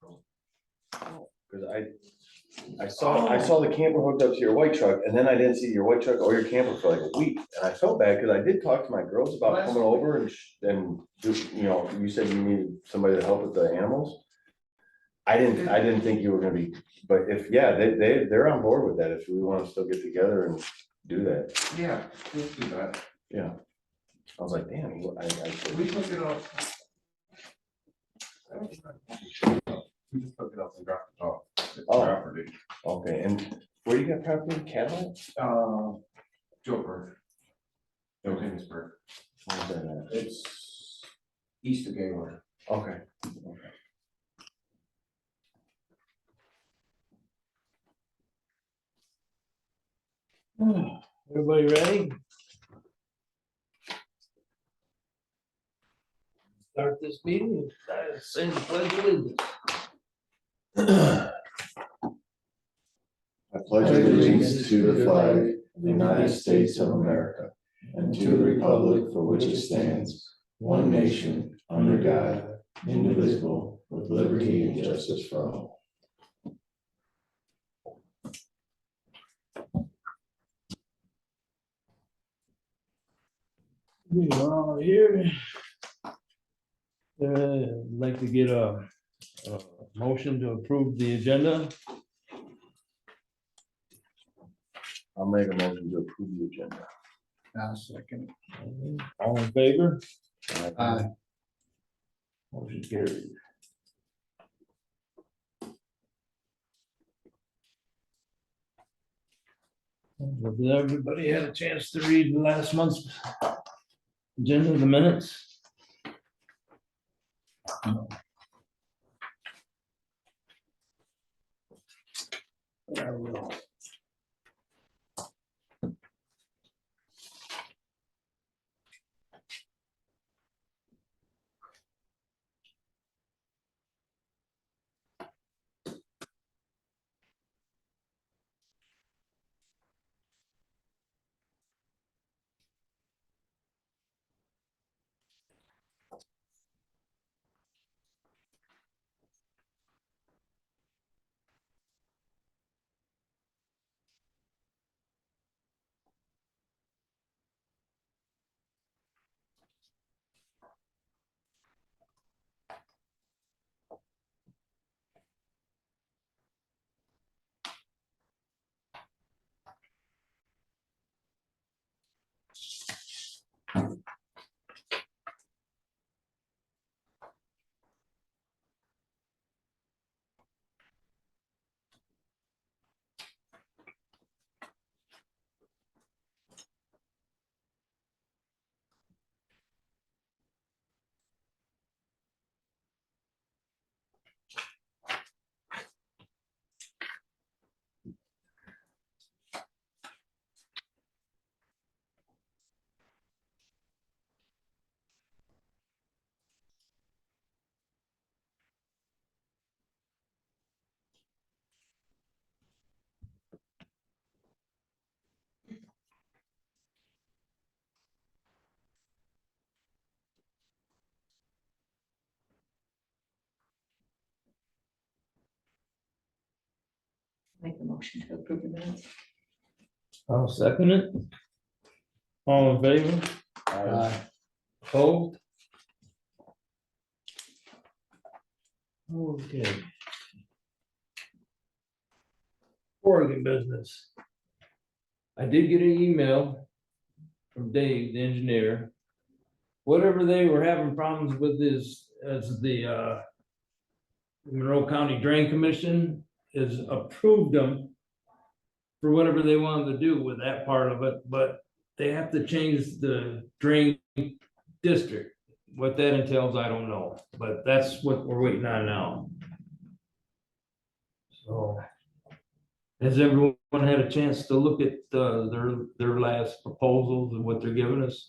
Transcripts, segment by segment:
Cause I saw the camper hooked up to your white truck, and then I didn't see your white truck or your camper for like a week, and I felt bad, cause I did talk to my girls about coming over and do, you said you needed somebody to help with the animals. I didn't think you were gonna be, but if, yeah, they're on board with that, if we wanna still get together and do that, Yeah, let's do that. yeah. I was like, damn, We took it off. We just took it off and dropped it off. It's Oh. property. okay, and where you got property in Cadillac? Joburg. Johannesburg. Where's that at? It's east of Gaylord. Okay. Everybody ready? Start this meeting, say the pledge of allegiance. I pledge allegiance to the flag of the United States of America and to the republic for which it stands, one nation, under God, indivisible, with liberty and justice for all. We are all here. I'd like to get a motion to approve the agenda. I'll make a motion to approve the agenda. Second. All in favor? Aye. Motion carried. Did everybody had a chance to read last month's agenda, the minutes? I will. Make the motion to approve the minutes. I'll second it. All in favor? Opposed? Okay. Oregon business. I did get an email from Dave, the engineer. Whatever they were having problems with is, as the Monroe County Drain Commission has approved them for whatever they wanted to do with that part of it, but they have to change the drain district. What that entails, I don't know, but that's what we're waiting on now. So, has everyone had a chance to look at their last proposals and what they're giving us?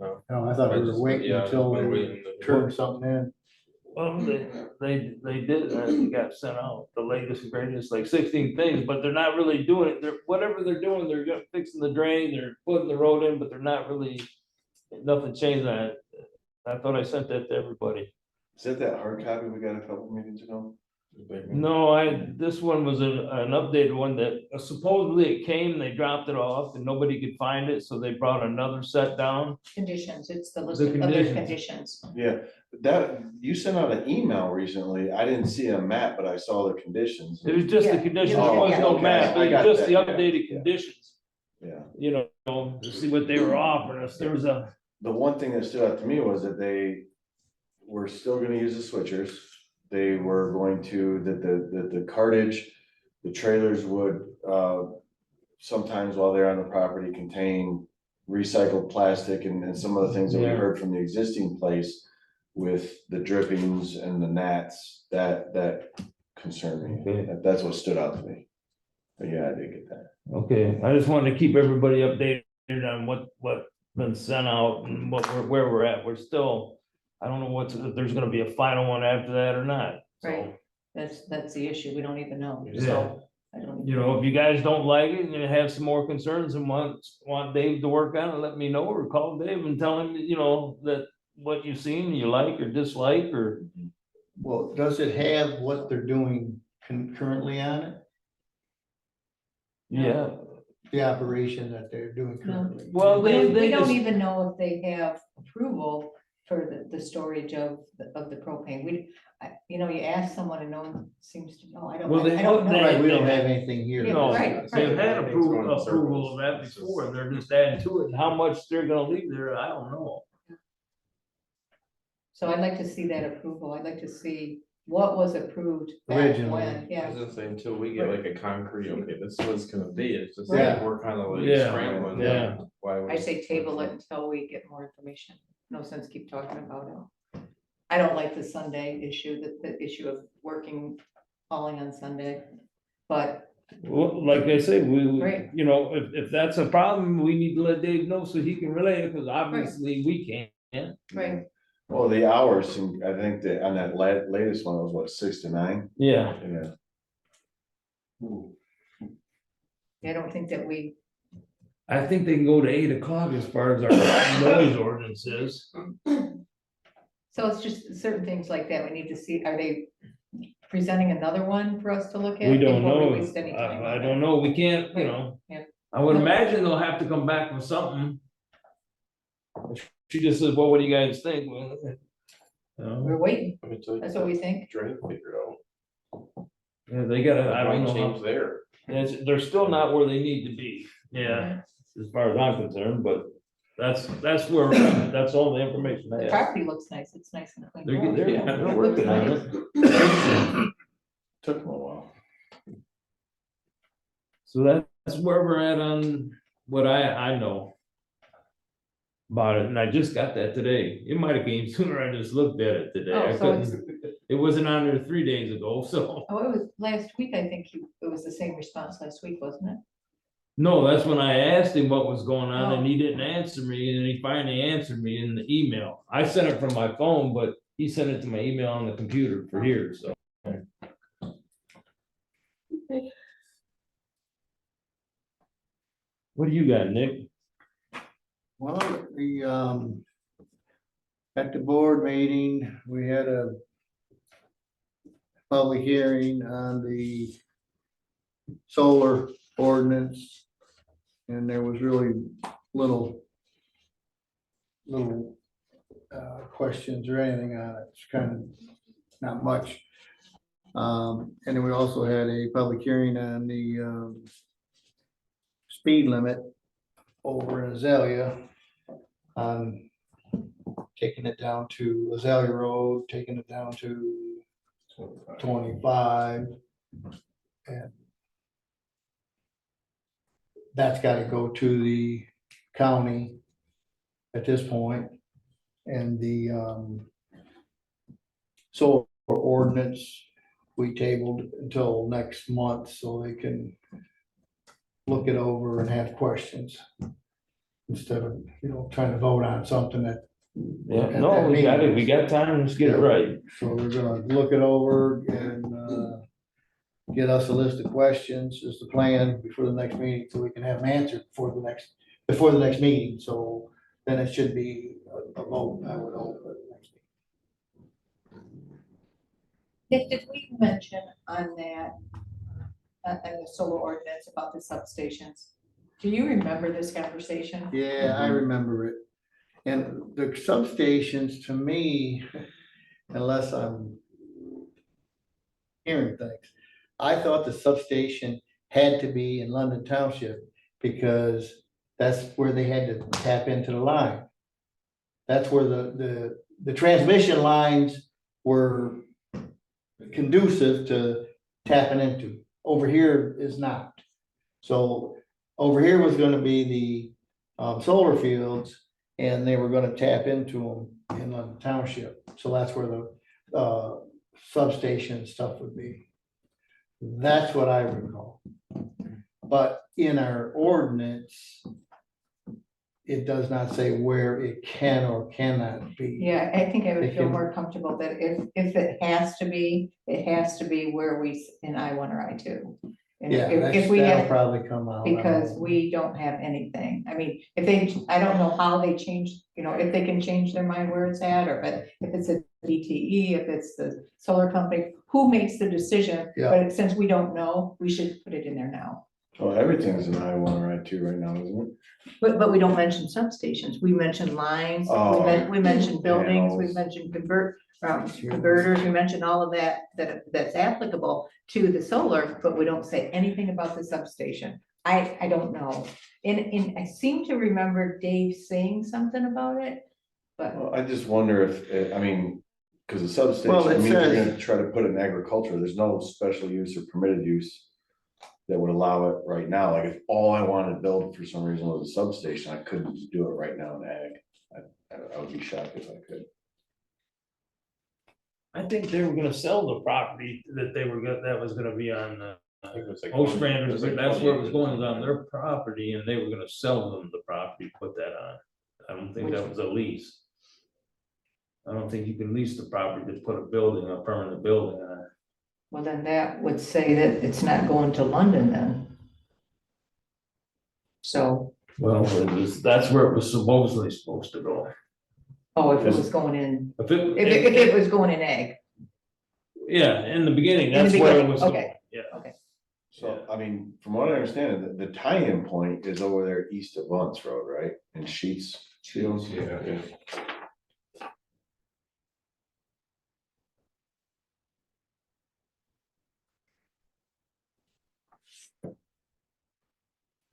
No. No, I thought we were waiting until they turned something in. Well, they did, it got sent out, the latest and greatest, like 16 things, but they're not really doing it. They're, whatever they're doing, they're fixing the drain, they're putting the road in, but they're not really, nothing changed on it. I thought I sent that to everybody. Is that hard copy we got a couple meetings ago? No, this one was an updated one that supposedly it came, they dropped it off and nobody could find it, so they brought another set down. Conditions, it's the list The of other conditions. conditions. Yeah, that, you sent out an email recently. I didn't see a map, but I saw the conditions. It was just the Yeah. conditions, Oh, there was no okay, map, I it got was just the that, yeah, updated yeah. conditions, Yeah. you know, to see what they were offering us. There was a, The one thing that stood out to me was that they were still gonna use the switchers. They were going to, the cartage, the trailers would, sometimes while they're on the property contain recycled plastic and some of the things that we Yeah. heard from the existing place with the drippings and the gnats, that concerned me. Okay. That's what stood out to me. But yeah, I did get that. okay, I just wanted to keep everybody updated on what been sent out and where we're at. We're still, I don't know if there's gonna be a final one after that or not. So, Right. That's the issue. We don't even know. Yeah. So I don't. you know, if you guys don't like it and you have some more concerns and want Dave to work on it, let me know, or call Dave and tell him, you know, that what you've seen, you like or dislike, or. Well, does it have what they're doing currently on it? Yeah, The operation that they're doing currently? well, We they don't just, even know if they have approval for the storage of the propane. You know, you ask someone and no one seems to know. I don't Well, they know. have- Right, we don't have anything here. Yeah, no, right, they've had It's going in approval of that circles. before, they're just adding to it, and how much they're gonna leave there, I don't know. So I'd like to see that approval. I'd like to see what was approved back Originally. when, I yeah. was gonna say, until we get like a concrete, okay, this is what it's gonna be, it's just Yeah. like, we're kind of like Yeah, scrambling. yeah. Why would- I say table it until we get more information. No sense keep talking about it. I don't like the Sunday issue, the issue of working, hauling on Sunday. But Well, like I say, Right. you know, if that's a problem, we need to let Dave know so he can relay it, because obviously we can't. right, Well, the hours, seem- I think that on that latest one, it was what, 6 to 9? Yeah, Yeah. I don't think that we, I think they can go to 8 o'clock as far as our noise ordinance is. so it's just certain things like that. We need to see, are they presenting another one for us to look at? We don't before know, we waste any time I on don't it? know, we can't, you know. Yeah. I would imagine they'll have to come back with something. She just says, well, what do you guys think? Well, We're waiting. Let me tell you, That's what we think. Drain figured out. yeah, they gotta, I don't Might know, change how- there. they're still not where they need to be, yeah, as far as I'm concerned, but that's where, that's all the information I The have. property looks nice. It's nice and clean. They're working on it. Took them a while. So that's where we're at on what I know about it, and I just got that today. It might have came sooner, I just looked at it today. I Oh, so it's, couldn't, it wasn't on there 3 days ago, so. oh, it was last week, I think it was the same response last week, wasn't it? No, that's when I asked him what was going on and he didn't answer me, and then he finally answered me in the email. I sent it from my phone, but he sent it to my email on the computer for here, so. What do you got, Nick? Well, at the board meeting, we had a public hearing on the solar ordinance. And there was really little questions or anything on it. It's kind of not much. And then we also had a public hearing on the speed limit over in Azalea on taking it down to Azalea Road, taking it down to 25. And that's got to go to the county at this point. And the solar ordinance, we tabled until next month so they can look it over and have questions. Instead of, trying to vote on something that. Yeah, no, we got it, we got time, let's get it right. So we're gonna look it over and get us a list of questions as the plan before the next meeting, so we can have them answered before the next meeting. So then it should be a vote, I would hope, at the next Did we mention on that, on the solar ordinance about the substations? Do you remember this conversation? Yeah, I remember it. And the substations, to me, unless I'm hearing things, I thought the substation had to be in London Township because that's where they had to tap into the line. That's where the transmission lines were conducive to tapping into. Over here is not. So over here was gonna be the solar fields, and they were gonna tap into them in London Township. So that's where the substation stuff would be. That's what I recall. But in our ordinance, it does not say where it can or cannot be. Yeah, I think I would It feel can- more comfortable that if it has to be, it has to be where we, in I1 or I2. And Yeah, if we that'll have, probably come out. I don't because know. we don't have anything. I mean, if they, I don't know how they change, if they can change their mind where it's at, or if it's a DTE, if it's the solar company, who makes the decision? Yeah. But since we don't know, we should put it in there now. Well, everything's an I1 or I2 right now, isn't it? But we don't mention substations. We mention lines, Oh, we mention buildings, we panels. mention converters, we mention all of that's applicable to the solar, but we don't say anything about the substation. I don't know. And I seem to remember Dave saying something about it, but Well, I just wonder if, I mean, because the substation, Well, I it mean, if you're says- gonna try to put it in agriculture, there's no special use or permitted use that would allow it right now. Like if all I wanted to build for some reason was a substation, I couldn't do it right now in ag. I would be shocked if I could. I think they were gonna sell the property that they were gonna, that was gonna be on, I think it was like Ostranders, 20 that's where it was 20 going, was on their property, and they were gonna sell them the property, put that on. I don't think that was a lease. I don't think you can lease the property to put a building, a permanent building on it. well, then that would say that it's not going to London then. So, Well, that's where it was supposedly supposed to go. oh, if it was going in, If it, if it was going in ag. yeah, in the beginning, In the that's where it beginning, was. okay. Yeah. So, I mean, from what I understand, the tie-in point is over there east of Bunts Road, right? In Sheets Fields. Yeah.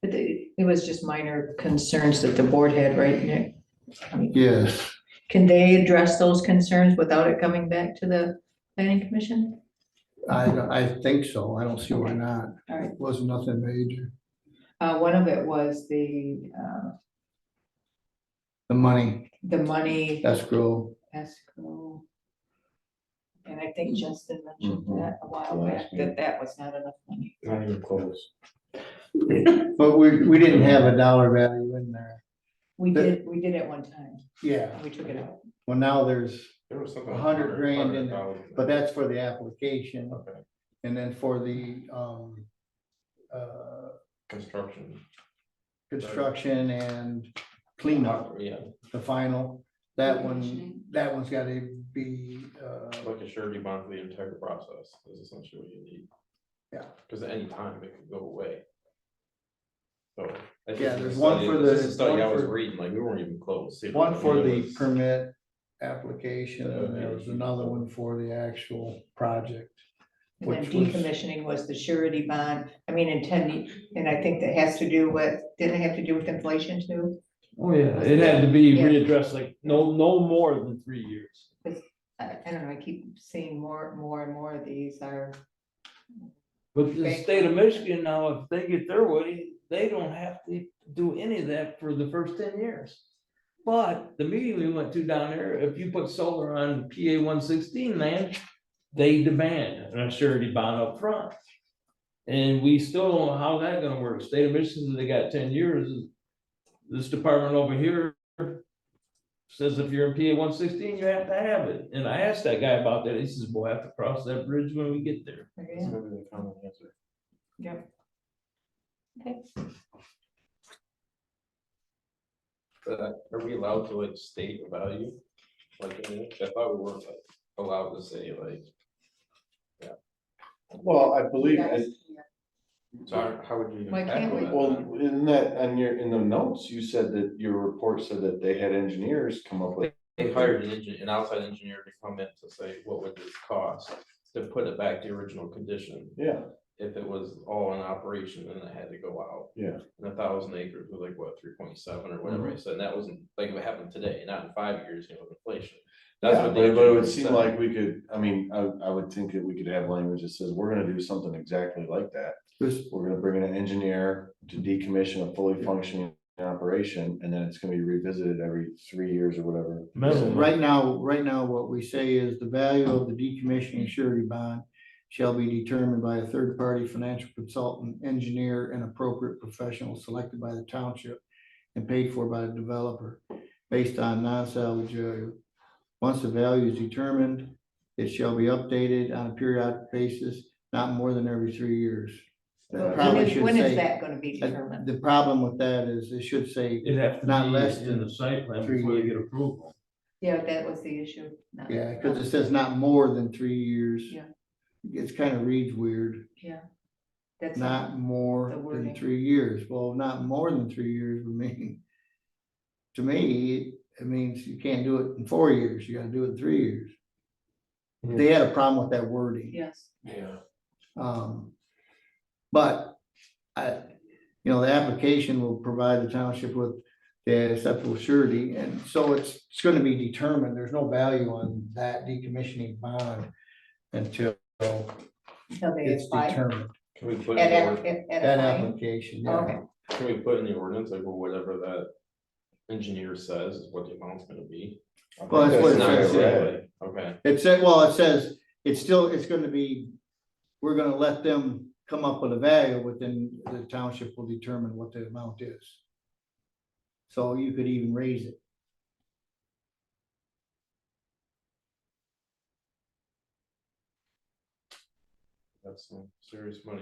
But it was just minor concerns that the board had, right, Nick? I mean, Yes, can they address those concerns without it coming back to the planning commission? I think so. I don't see why not. All right. Wasn't nothing major. One of it was the The money escrow. escrow. And I think Justin mentioned Mhm. that a while back, that was not enough money. Not even close. But we didn't have a dollar value in there. We did at one time, Yeah, we took it out. well, now there's, There was something. 100 grand in there, 100,000. but that's for the application. Okay, And then for the construction. construction and cleanup, Yeah, the final, that one's gotta be, like a surety bond for the entire process is essentially what you need. Yeah. Because at any time it could go away. So. I think Yeah, this there's is one study- for This the- is a study one I was for- reading, like, we weren't even close. It one was- for it the was- permit application, and there was another one for the actual project. And then Which was- decommissioning was the surety bond, I mean, and I think that has to do with, didn't it have to do with inflation too? Oh, yeah, it had to be Yeah. readdressed like no more than 3 years. I don't know, I keep seeing more and more of these are, But the Okay. state of Michigan now, if they get their way, they don't have to do any of that for the first 10 years. But the meeting we went to down there, if you put solar on PA 116 land, they demand a surety bond up front. And we still don't know how that's gonna work. State of Michigan, they got 10 years. This department over here says if you're in PA 116, you have to have it. And I asked that guy about that. He says, we'll have to cross that bridge when we get there. That's yeah, gonna be the common answer. yep. Okay, But are we allowed to like state a value? Like, I thought we weren't like allowed to say like, Well, I believe, So how would you even Why can't tackle we? that? well, in that, in the notes, you said that your report said that they had engineers come up with. They hired an outside engineer to come in to say, what would this cost to put it back to the original condition? Yeah, If it was all in operation and it had to go out. yeah. And 1,000 acres was like, what, 3.7 or whatever I said, and that wasn't like if it happened today, not in 5 years, with inflation. That's Yeah, what. but it engineer would seem said. like we could, I mean, I would think that we could have language that says, we're gonna do something exactly like that. This- We're gonna bring in an engineer to decommission a fully functioning operation, and then it's gonna be revisited every 3 years or whatever. Minimum. Right now, what we say is the value of the decommissioning surety bond shall be determined by a third-party financial consultant, engineer, and appropriate professional selected by the township and paid for by the developer based on non-salvage value. Once the value is determined, it shall be updated on a periodic basis, not more than every 3 years. But Probably should when is say- that gonna be determined? The problem with that is it should say, It'd have to Not be less in than the site plan 3 before they get years. approval. Yeah, that was the issue. No. yeah, because it says not more than 3 years. Yeah. It's kind of reads weird, Yeah. That's not more the than wording. 3 years. Well, not more than 3 years would mean, to me, it means you can't do it in 4 years, you gotta do it in 3 years. They had a problem with that wording. yes. Yeah. But the application will provide the township with the acceptable surety, and so it's gonna be determined, there's no value on that decommissioning bond until Until they it's apply. determined. Can we put At, in at, the, at That a fine? application, Oh, yeah. okay. can we put in the ordinance, like, well, whatever that engineer says is what the amount's gonna be? Well, that's what it It's not says gonna here. say, okay, It said, well, it says, it's gonna be, we're gonna let them come up with a value, within the township will determine what the amount is. So you could even raise it. that's some serious money.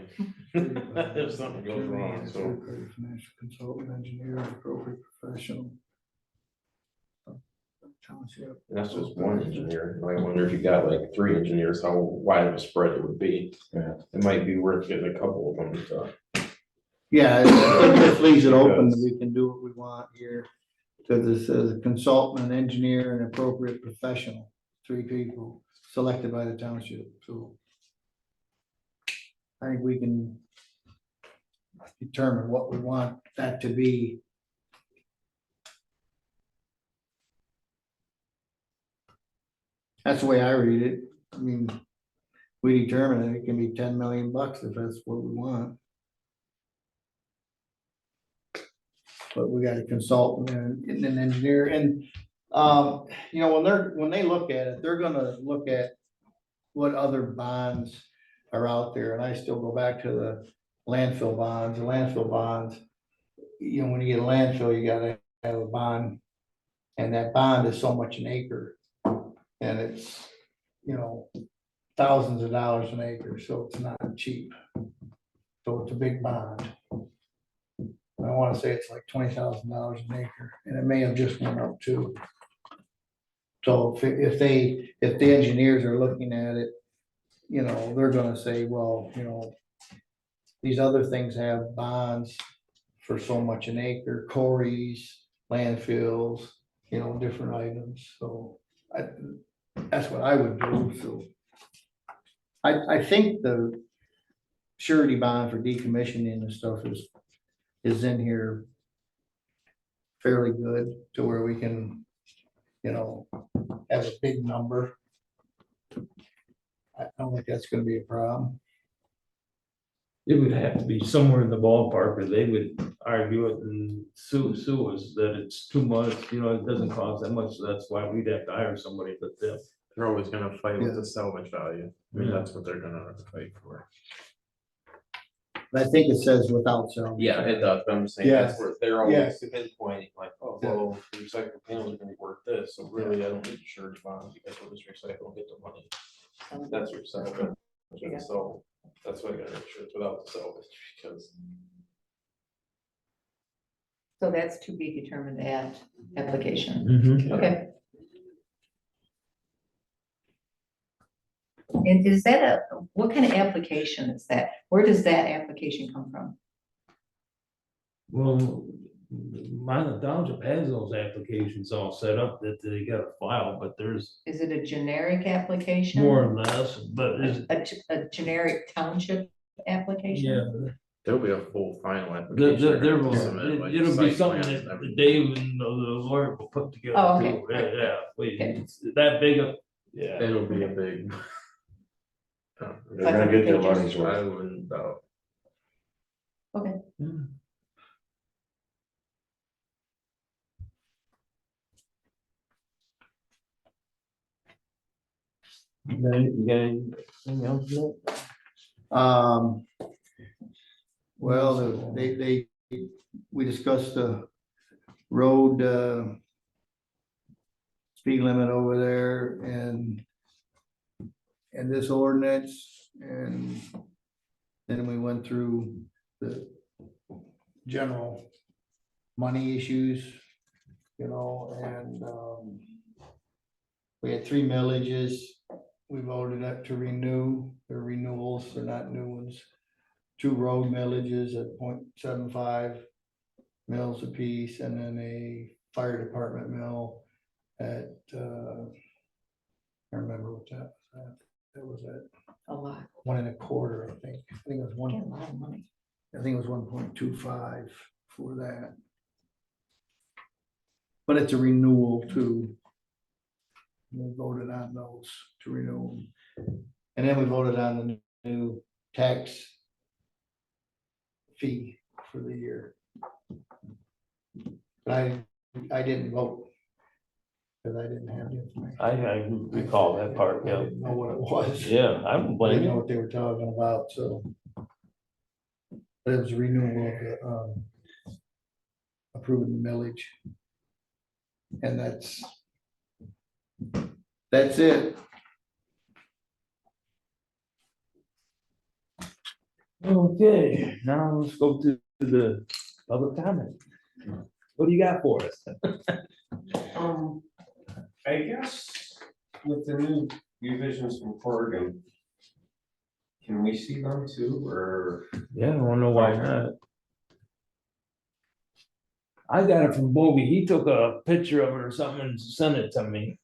If something goes wrong, so. Third-party financial consultant, engineer, appropriate professional. Township. And that's just one engineer. I wonder if you got like 3 engineers, how wide of a spread it would be. Yeah. It might be worth getting a couple of them to. Yeah, it just leaves it open that we can do what we want here. Because it says a consultant, an engineer, and appropriate professional, 3 people selected by the township, so. I think we can determine what we want that to be. That's the way I read it. I mean, we determine it can be 10 million bucks if that's what we want. But we got a consultant and an engineer, and when they look at it, they're gonna look at what other bonds are out there, and I still go back to the landfill bonds. The landfill bonds, when you get a landfill, you gotta have a bond, and that bond is so much an acre, and it's thousands of dollars an acre, so it's not cheap. So it's a big bond. I want to say it's like $20,000 an acre, and it may have just went up too. So if the engineers are looking at it, they're gonna say, well, these other things have bonds for so much an acre, quarries, landfills, different items, so that's what I would do, so. I think the surety bond for decommissioning and stuff is in here fairly good to where we can, have a big number. I don't think that's gonna be a problem. It would have to be somewhere in the ballpark where they would argue it and sue us that it's too much, it doesn't cost that much, so that's why we'd have to hire somebody but them. They're always gonna fight with Yeah. the salvage value. I mean, Yeah. that's what they're gonna fight for. But I think it says without salvage. Yeah, it does, but I'm saying that's where they're Yeah. always pinpointing, like, oh, well, the recycled panels are gonna be worth this, so really, I don't need a surety bond because we'll just recycle and get the money. That's recycling. Yeah. So that's why I gotta make sure it's without the salvage, because So that's to be determined at application. Mhm. Okay. And is that what kind of application is that? Where does that application come from? Well, Milan Township has those applications all set up that they got to file, but there's Is it a generic application? more or less, but is, A generic township application? yeah. There'll be a full final There, application. there, there they're gonna will, submit, like, it'll be site something plans and that everything. Dave and the lawyer will put together Oh, okay. too. Yeah, yeah, wait, Okay. it's that big of, yeah. It'll be a big. They're gonna get their pages. money's I worth. wouldn't doubt. Hmm. You got anything else, Nick? Well, we discussed the road, speed limit over there and this ordinance, and then we went through the general money issues, and we had 3 millages. We voted up to renew, they're renewals, they're not new ones. 2 road millages at 0.75 mills apiece, and then a fire department mill at, I remember what that was at. That was at A lot. 1.25, I think. I think it was Get a one, lot of money. I think it was 1.25 for that. But it's a renewal too. We voted on those to renew them. And then we voted on the new tax fee for the year. But I didn't vote. Because I didn't have the information. I recall that part, I yeah. didn't know what it was. Yeah, I don't I blame didn't know you. what they were talking about, so. But it was a renewal of the, approving the millage. And that's it. Okay, now let's go to the public comment. What do you got for us? I guess with the new revisions from Oregon, can we see them too, or? Yeah, I don't know why not. I got it from Bogey. He took a picture of it or something and sent it to me.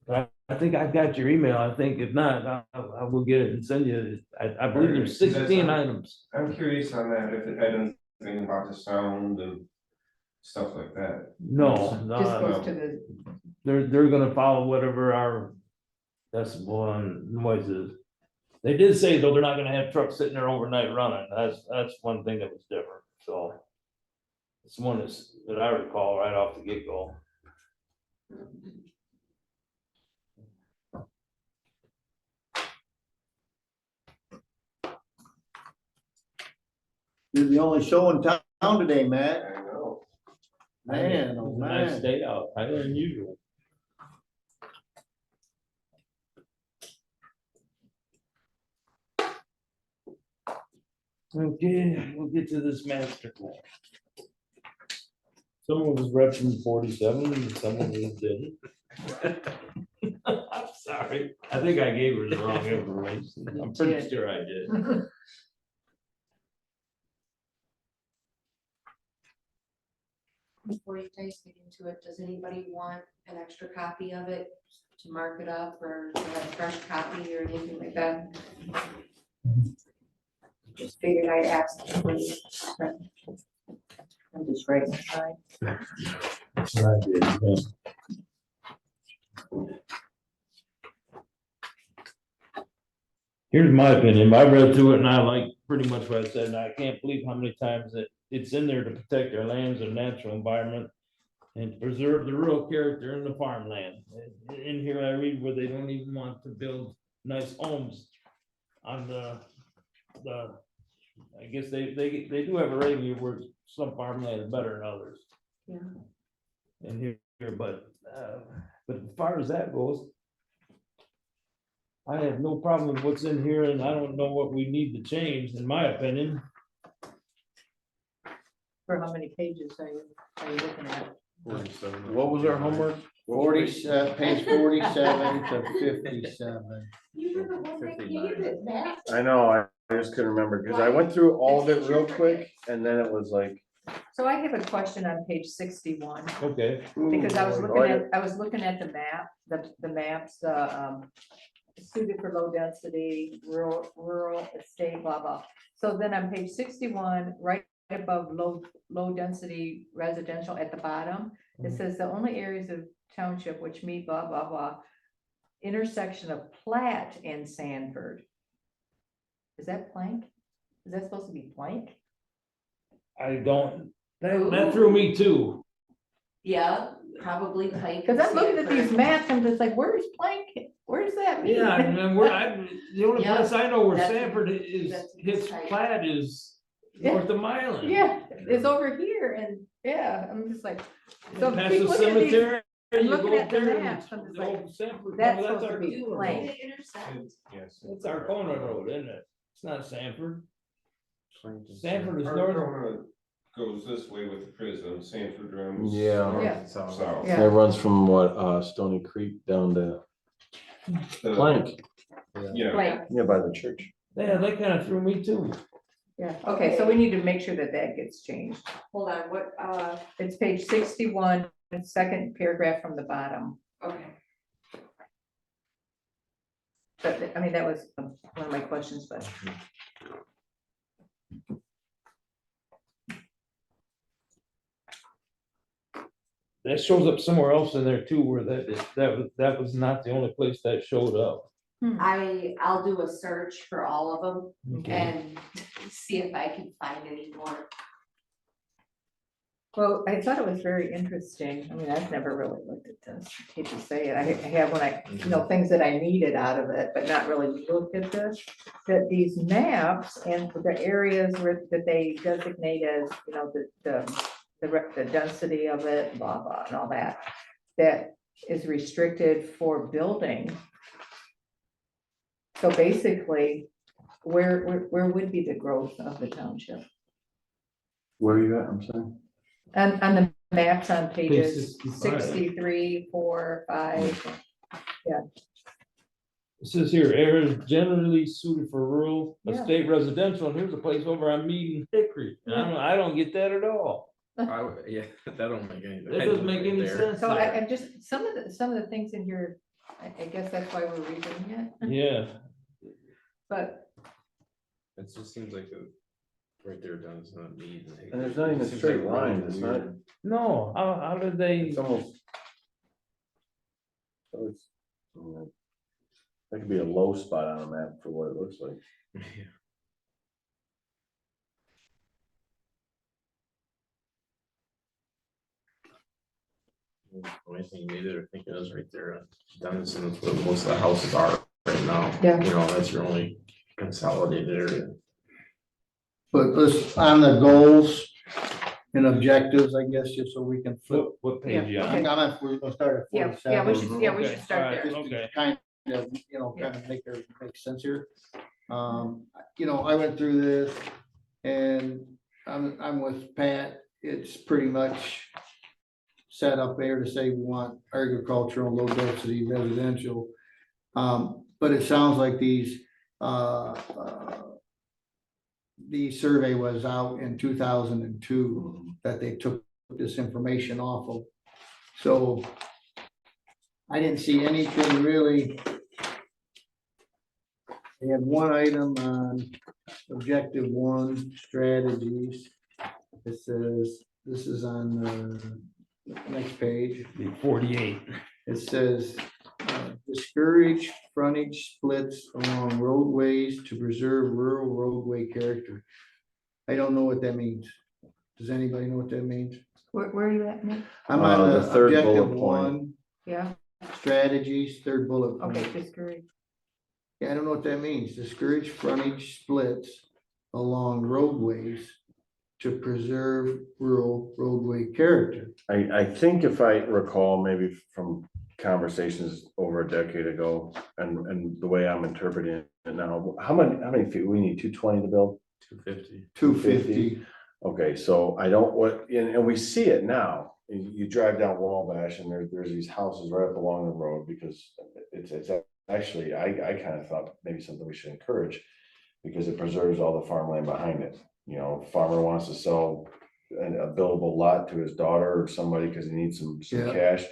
But I think I got your email. I think if not, I will get it and send you. I believe there's 16 items. I'm curious on that, if it had anything about the sound and stuff like that. No, Just no, goes to the, they're gonna follow whatever our decibel and noise is. They did say though, they're not gonna have trucks sitting there overnight running. That's one thing that was different, so. It's one that I recall right off the get-go. You're the only show in town today, Matt. I know. Man, It oh was a nice man. day out, highly unusual. Okay, we'll get to this master plan. Some of us read from 47 and some of us didn't. I'm sorry, I think I gave her the wrong information. I'm pretty did. sure I did. Before you guys get into it, does anybody want an extra copy of it to mark it up or a fresh copy or anything like that? Just figured I'd ask. I'm just writing. Sorry. That's what I did, yeah. Here's my opinion. I read through it and I like pretty much what I said, and I can't believe how many times that it's in there to protect our lands and natural environment and to preserve the real character in the farmland. In here I read where they don't even want to build nice homes on the, I guess they do have a rating where some farmland is better than others. Yeah. And here, but as far as that goes, I have no problem with what's in here, and I don't know what we need to change, in my opinion. For how many pages are you looking at? 47. What was our homework? Page 47 to 57. You were the one that gave it, Matt. I know, I just couldn't remember, because I went through all of it real quick, and then it was like, So I have a question on page 61, Okay, because I was Ooh, looking at the map, the maps, suited for low density, rural estate, blah, blah. So then on page 61, right above low density residential at the bottom, it says the only areas of township which meet blah, blah, blah, intersection of Platt and Sanford. Is that Plank? Is that supposed to be Plank? I don't, that threw me too. Yeah, probably Pike. Because I'm looking at these maps, I'm just like, where's Plank? Where's that mean? Yeah, and the only Yeah, place I know where that's- Sanford is, that's his tight. plat is Yeah. north of Milan. Yeah, it's over here and, yeah, I'm just like, so Past keep the looking at these, cemetery, I'm you looking go at the there and maps, I'm just the like, old Sanford, that's no, supposed to our be Keeler Plank. Road. Intersect. Yes. That's our Kona Road, isn't it? It's not Sanford. Sanford is Our north. Corona goes this way with the prism, Sanford runs. Yeah. north Yeah. and South. Yeah. it runs from what, Stony Creek down to The- Plank, Yeah, Plank, yeah, by the church. Yeah, that kind of threw me too. yeah, okay, so we need to make sure that that gets changed. Hold on, what, It's page 61, second paragraph from the bottom. okay. But, I mean, that was one of my questions, but. That shows up somewhere else in there too, where that was not the only place that showed up. I'll do a search for all of them Okay. and see if I can find any more. Well, I thought it was very interesting. I mean, I've never really looked at this. I hate to say it. I have when I, things that I needed out of it, but not really looked at this. That these maps and the areas that they designate as, the density of it, blah, blah, and all that, that is restricted for building. So basically, where would be the growth of the township? Where are you at, I'm sorry? On the maps on pages 65. 63, 4, 5. It says here, areas generally suited for rural Yeah. estate residential, and here's a place over on Mead and Hickory. I don't get that at all. Yeah, that don't make any. That doesn't make any sense. So there. I just, some of the things in here, I guess that's why we're reading it, Yeah, but It just seems like right there does not need. And there's not even a straight line, it's not, no, how did they, it's almost. So it's, that could be a low spot on a map for what it looks like. Only thing maybe they're thinking is right there, Denison is where most of the houses are right now. Yeah. You know, that's your only consolidated area. But let's, on the goals and objectives, I guess, just so we can flip. what page you Yeah, on? I'm at, we're gonna start at yeah, 47. we should, we Okay, should start alright. there. Just to Okay. kind of, kind of make sense here. I went through this and I'm with Pat. It's pretty much set up there to say we want agricultural, low density residential. But it sounds like the survey was out in 2002 that they took this information off of. So I didn't see anything really. They have one item on objective 1 strategies. It says, this is on the next page. 48. It says, discourage frontage splits along roadways to preserve rural roadway character. I don't know what that means. Does anybody know what that means? Where are you at, Nick? I'm on The third objective bullet point. 1, Yeah, strategies, third bullet point. okay, discourage. Yeah, I don't know what that means. Discourage frontage splits along roadways to preserve rural roadway character. I think if I recall, maybe from conversations over a decade ago, and the way I'm interpreting it now, how many feet, we need 220 to build? 250. 250. Okay, so I don't, and we see it now, you drive down Wabash and there's these houses right up along the road because it's actually, I kind of thought maybe something we should encourage because it preserves all the farmland behind it. You know, farmer wants to sell a buildable lot to his daughter or somebody because he needs some Yeah. cash.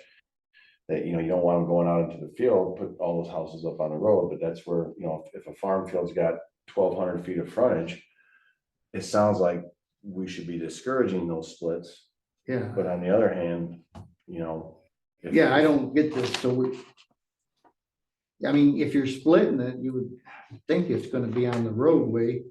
That, you know, you don't want them going out into the field, put all those houses up on the road, but that's where, you know, if a farm field's got 1,200 feet of frontage, it sounds like we should be discouraging those splits, Yeah, but on the other hand, you know. if- yeah, I don't get this, so I mean, if you're splitting it, you would think it's gonna be on the roadway. It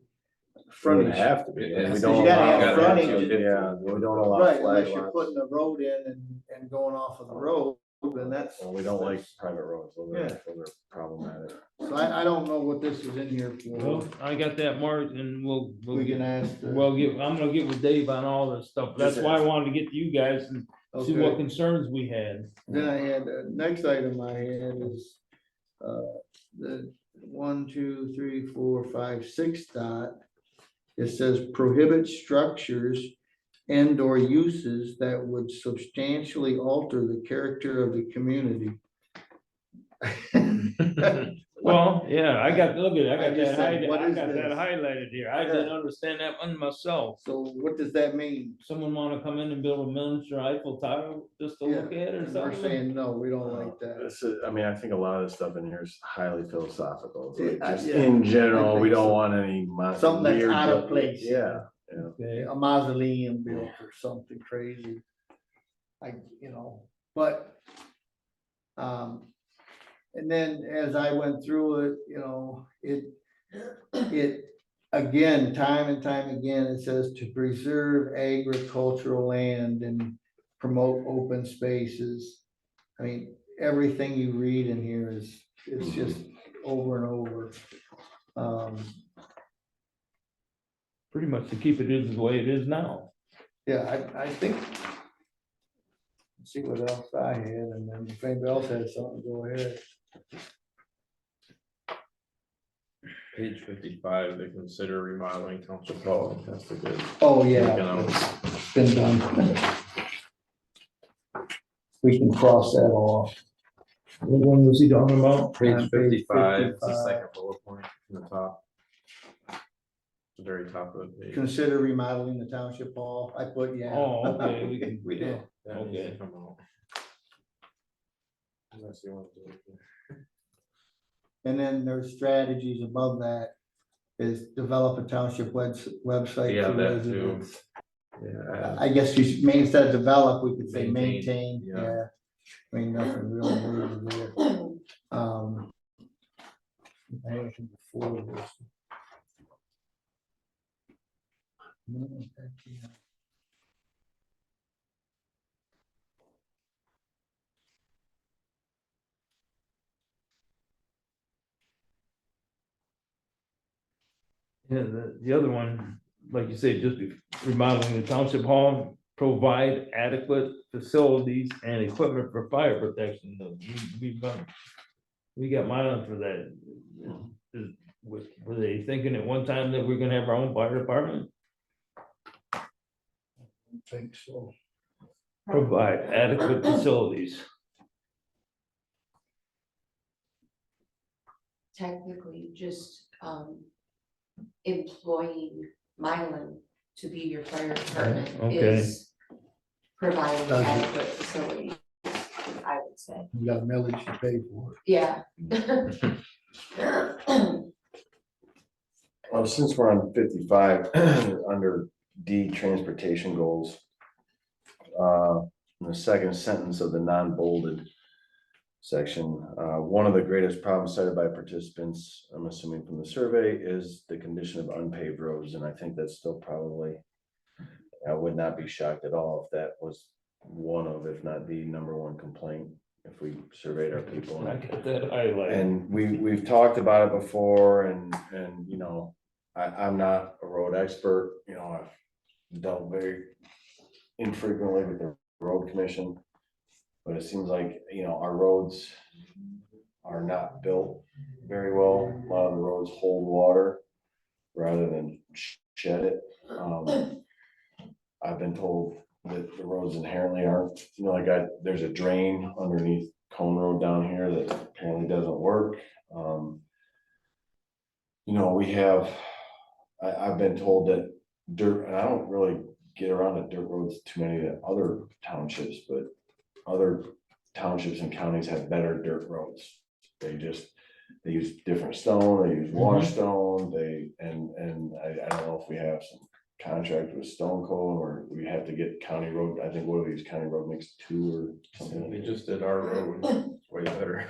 would Frontage. have to be. and we Because don't you gotta allow- have frontage. Yeah, we don't allow Right, flag unless you're lots. putting the road in and going off of the road, then that's, Well, we don't like private roads, Yeah. those are problematic. so I don't know what this is in here Well, for. I got that marked and we'll We can get, ask. I'm gonna get with Dave on all this stuff. That's why I wanted to get to you guys and see what Okay. concerns we had. Then I had, next item I had is, the 1, 2, 3, 4, 5, 6 dot. It says prohibit structures and or uses that would substantially alter the character of the community. Well, yeah, I got, look at it, I I got just that said, what is that this? highlighted here. I didn't understand that one myself. So what does that mean? Someone wanna come in and build a miniature Eiffel Tower just to look at it or And we're something? saying, no, we don't like that. This is, I mean, I think a lot of this stuff in here is highly philosophical. It's like Yeah, just yeah, in I general, we think don't so. want any. Something that's weird- out of place. Yeah, yeah. Okay, A mausoleum built or something crazy. But, and then as I went through it, it, again, time and time again, it says to preserve agricultural land and promote open spaces. I mean, everything you read in here it's just over and over. pretty much to keep it is the way it is now. Yeah, I think. Let's see what else I had, and then if anybody else has something, go ahead. Page 55, they consider remodeling Township Hall, that's a good. Oh, You yeah, know, it's been done. We can cross that off. What one was he talking about? Page On page 55, it's the 55. second bullet point from the top. The very top of the page. Consider remodeling the township hall. I put, yeah. Oh, okay, we can. We did. That needs to Okay. come out. Unless you want to do it. And then there's strategies above that is develop a township website. Yeah, for that too. residents. Yeah. I guess you should, instead of develop, we could say Maintain, maintain, yeah. yeah. I mean, nothing really major there. I had it before this. No, heck, yeah. Yeah, the other one, like you said, just remodeling the township hall, provide adequate facilities and equipment for fire protection. We got Milan for that. Were they thinking at one time that we're gonna have our own fire department? I think so. Provide adequate facilities. Technically, just employing Milan to be your fire department Okay. is providing Does it? adequate facilities, I would say, You got a millage to pay for it. yeah. Well, since we're on 55, under D, transportation goals. In the second sentence of the non-bolded section, one of the greatest problems cited by participants, I'm assuming from the survey, is the condition of unpaved roads, and I think that's still probably, I would not be shocked at all if that was one of, if not the number one complaint, if we surveyed our people. I got that highlighted. And we've talked about it before, and I'm not a road expert, I've dealt very infrequently with the road commission. But it seems like, our roads are not built very well. A lot of the roads hold water rather than shed it. I've been told the roads inherently aren't, like there's a drain underneath Cone Road down here that apparently doesn't work. We have, I've been told that dirt, and I don't really get around to dirt roads too many of the other townships, but other townships and counties have better dirt roads. They use different stone, they use wash stone, and I don't know if we have some contract with Stone Coal, or we have to get county road, I think what are these, county road mix 2 or something. We just did our road, it's way better.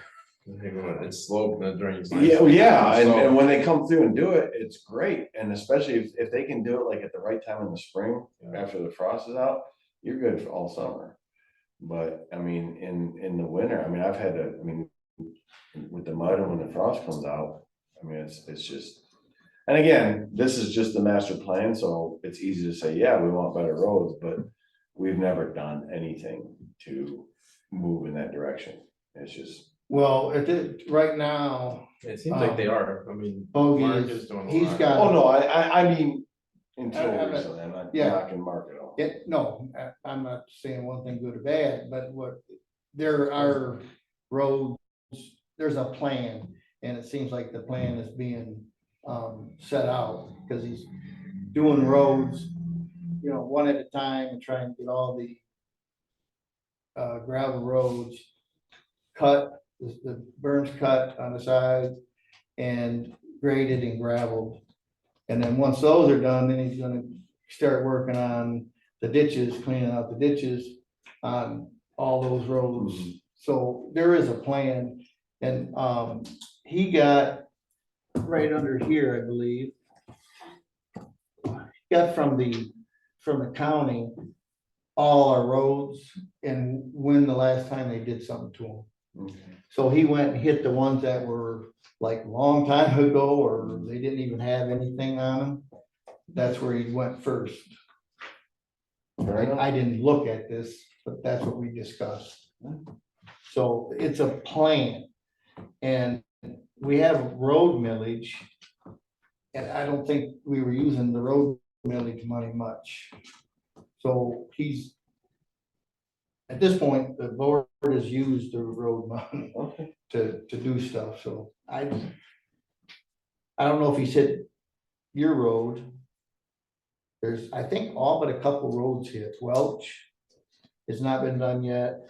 It's sloped and it drains. Yeah, well, yeah, and So- when they come through and do it, it's great, and especially if they can do it like at the right time in the spring, after the frost is out, you're good for all summer. But I mean, in the winter, I mean, I've had to, I mean, with the mud and when the frost comes out, I mean, it's just, and again, this is just the master plan, so it's easy to say, yeah, we want better roads, but we've never done anything to move in that direction. It's just. Well, right now, It seems like they are, I mean. Bogey Mark is- is doing a he's lot. got- Oh, no, I mean, until I- recently, I'm not yeah. knocking Mark at all. no, I'm not saying one thing good or bad, but there are roads, there's a plan, and it seems like the plan is being set out, because he's doing roads, one at a time and trying to get all the gravel roads cut, the berms cut on the side and graded and gravelled. And then once those are done, then he's gonna start working on the ditches, cleaning out the ditches on all those roads. So there is a plan, and he got right under here, I believe. Got from the county, all our roads and when the last time they did something to them. So he went and hit the ones that were like a long time ago, or they didn't even have anything on them. That's where he went first. I didn't look at this, but that's what we discussed. So it's a plan. And we have road millage. And I don't think we were using the road millage money much. So at this point, the board has used the road money to do stuff, so I don't know if he's hit your road. There's, I think, all but a couple roads hit. Welch has not been done yet.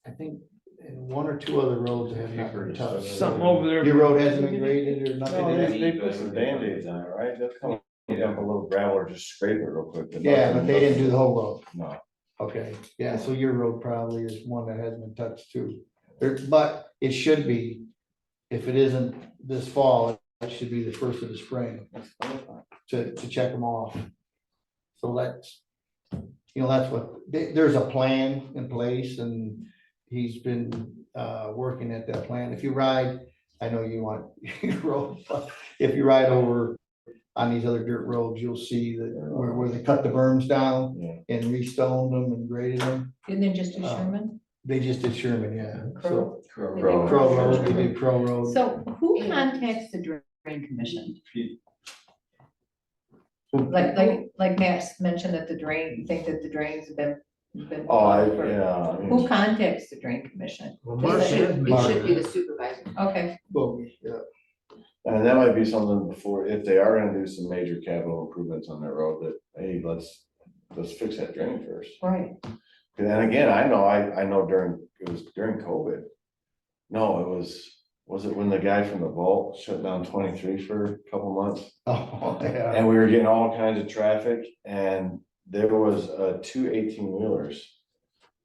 I think and one or two other roads have not been touched. Something over there. Your road hasn't been graded or No, nothing? they put some Band-Aids on it, right? They'll come, dump a little gravel or just scrape it real quick. Yeah, but they didn't do the whole road. No. Okay, yeah, so your road probably is one that hasn't been touched too. But it should be, if it isn't this fall, it should be the first of the spring to check them off. So that's, that's what, there's a plan in place, and he's been working at that plan. If you ride, I know you want your road, but if you ride over on these other dirt roads, you'll see that where they cut the berms down and restoned them and graded them. Didn't they just do Sherman? They just did Sherman, yeah. So Crow. Crow Road, we did Crow Road. So who contacts the drain commission? Like Matt mentioned that the drain, you think that the drains have been. Oh, for- Who contacts the drain commission? Well, It Mark should has it been- should be the supervisor. Okay, Yeah. And that might be something before, if they are gonna do some major capital improvements on that road, that, hey, let's fix that drain first. right. And then again, I know it was during COVID. No, was it when the guy from the vault shut down 23 for a couple months? Oh, yeah. And we were getting all kinds of traffic, and there was two 18-wheelers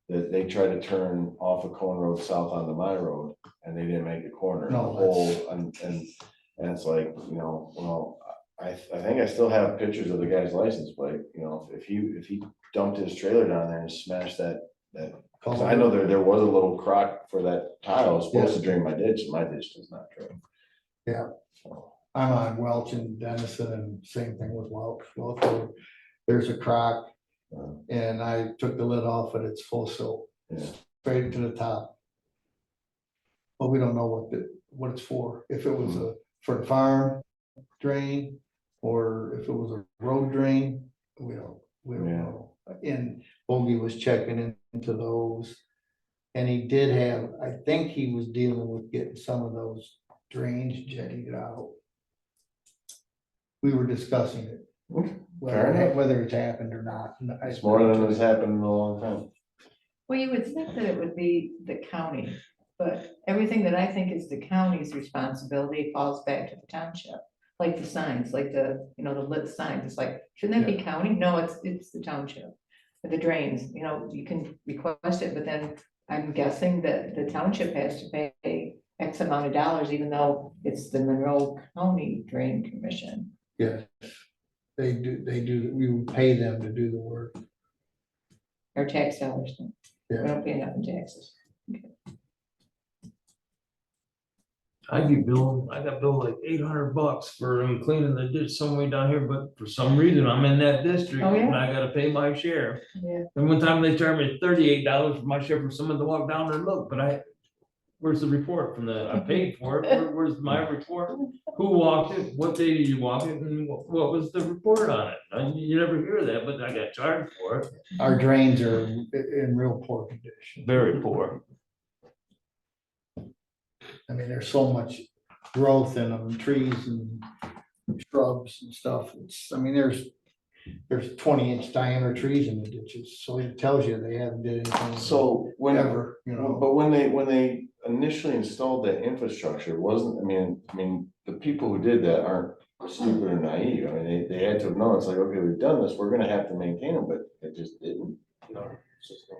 that they tried to turn off of Cone Road south onto my road, and they didn't make a corner. No, The whole, and it's like, well, I think I still have pictures of the guy's license plate, if he dumped his trailer down there and smashed that, because I know there was a little crock for that tile, it was supposed to drain my ditch, and my ditch does not drain. Yeah. So, I'm on Welch and Dennison, and same thing with Welch. Well, there's a crock, and I took the lid off, and it's full silt, yeah. straight to the top. But we don't know what it's for. If it was for the farm drain, or if it was a road drain, we don't Yeah. know. and Bogey was checking into those. And he did have, I think he was dealing with getting some of those drains jettied out. We were discussing it, Fair enough. whether it's happened or not. And It's more than has happened in a long time. Well, you would think that it would be the county, but everything that I think is the county's responsibility falls back to the township. Like the signs, like the, you know, the lit signs, it's like, shouldn't that be county? No, it's the township. But the drains, you know, you can request it, but then I'm guessing that the township has to pay X amount of dollars, even though it's the Monroe County Drain Commission. Yes, they do, we would pay them to do the work. Our tax dollars, we Yeah, don't pay enough in taxes. I got billed like $800 for cleaning the ditch somewhere down here, but for some reason I'm in that district Oh, yeah? and I gotta pay my share. Yeah. And one time they charged me $38 for my share for someone to walk down and look, but where's the report from I paid for it, where's my report? Who walked it, what day did you walk it, and what was the report on it? You never hear that, but I got charged for it, our drains are in real poor condition. very poor. I mean, there's so much growth in them, trees and shrubs and stuff. I mean, there's 20-inch diameter trees in the ditches, so it tells you they haven't did anything. So Ever, you know. but when they initially installed that infrastructure, wasn't, I mean, the people who did that aren't stupid or naive. I mean, they had to have known, it's like, okay, we've done this, we're gonna have to maintain them, but it just didn't. No, it's just not.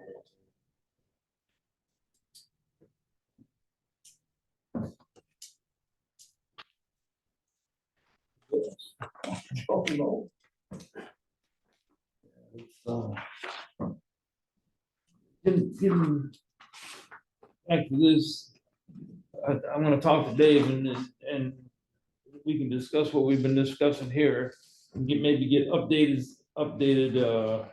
Oh, no. Getting back to this, I'm gonna talk to Dave and we can discuss what we've been discussing here. And maybe get updated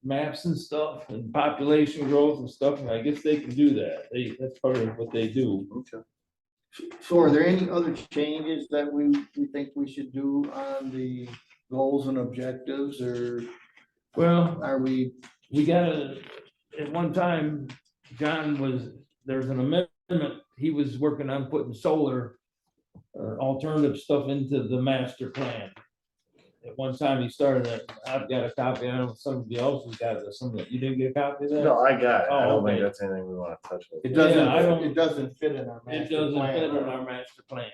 maps and stuff and population growth and stuff, and I guess they can do that. That's part of what they do. Okay. So are there any other changes that we think we should do on the goals and objectives, or Well, are we? we gotta, at one time, there's an amendment, he was working on putting solar or alternative stuff into the master plan. At one time he started it, I've got a copy, I don't know if somebody else has got it, you didn't get a copy of that? No, I got it. I Oh, don't think okay. that's anything we wanna touch with. It Yeah, I don't- doesn't fit in our It master doesn't fit in plan. our master plan.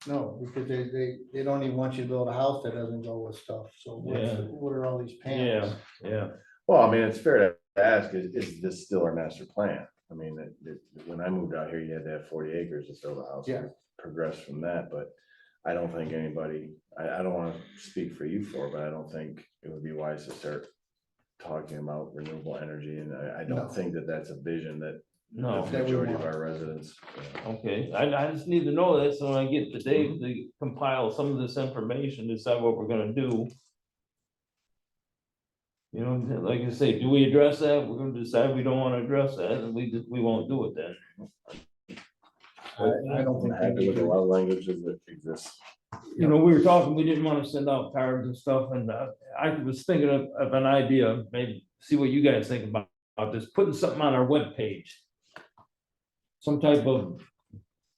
No, because they don't even want you to build a house that doesn't go with stuff, so Yeah. what are all these panels? Yeah. Well, I mean, it's fair to ask, is this still our master plan? I mean, when I moved out here, you had to have 40 acres to build a house. Yeah. Progress from that, but I don't think anybody, I don't wanna speak for you for, but I don't think it would be wise to start talking about renewable energy, and I No. don't think that that's a vision that No, the majority of our residents. okay, I just need to know that, so when I get to Dave to compile some of this information, decide what we're gonna do. You know, like I say, do we address that? We're gonna decide we don't wanna address that, and we won't do it then. I don't I'm think. happy with a lot of languages that exist. You know, we were talking, we didn't wanna send out cards and stuff, and I was thinking of an idea, maybe see what you guys think about this, putting something on our webpage. Some type of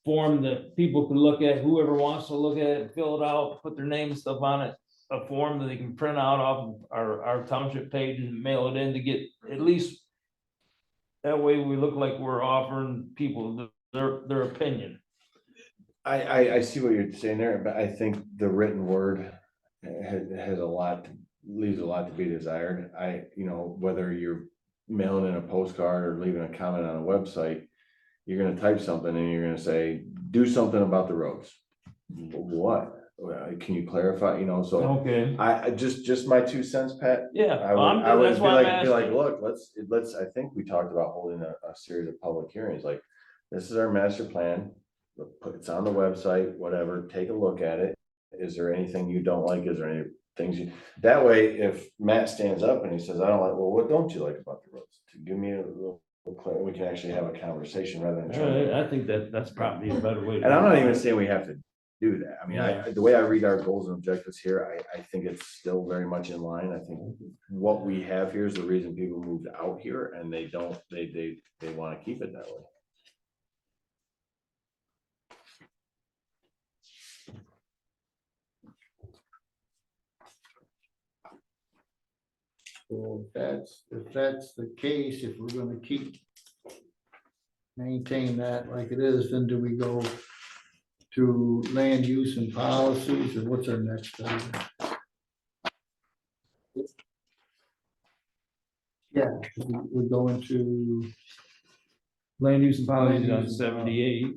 form that people can look at, whoever wants to look at it, fill it out, put their name and stuff on it. A form that they can print out off of our township page and mail it in to get at least. That way we look like we're offering people their opinion. I see what you're saying there, but I think the written word has leaves a lot to be desired. Whether you're mailing in a postcard or leaving a comment on a website, you're gonna type something and you're gonna say, do something about the roads. What? Can you clarify, so Okay, I just my 2 cents, Pat. yeah, I would that's be why I'm like, asking. look, let's, I think we talked about holding a series of public hearings, like, this is our master plan. It's on the website, whatever, take a look at it. Is there anything you don't like? Is there any things that way, if Matt stands up and he says, I don't like, well, what don't you like about the roads? To give me a little, we can actually have a conversation rather than trying to. I think that's probably a better way. And I'm not even saying we have to do that. I mean, the way I read our goals and objectives here, I think it's still very much in line. I think what we have here is the reason people moved out here, and they don't, they want to keep it that way. So if that's the case, if we're gonna maintain that like it is, then do we go to land use and policies, or what's our next item? Yeah, we go into, Land use and policies Land on use and 78,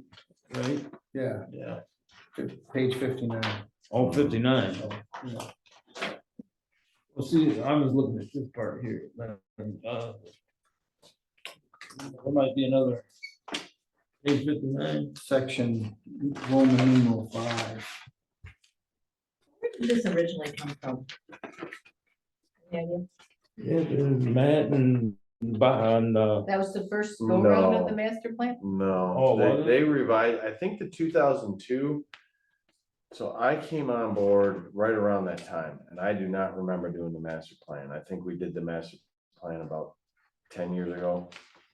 right? yeah, Yeah. page 59. Oh, 59. Yeah. Well, see, I was looking at this part here. There might be another. Page 59. Section Roman numeral 5. Where did this originally come from? Yeah, Yeah, there's Matt and behind, that was the first go round of the No. master plan? No, Oh, was it? they revised, I think the 2002. So I came on board right around that time, and I do not remember doing the master plan. I think we did the master plan about 10 years ago.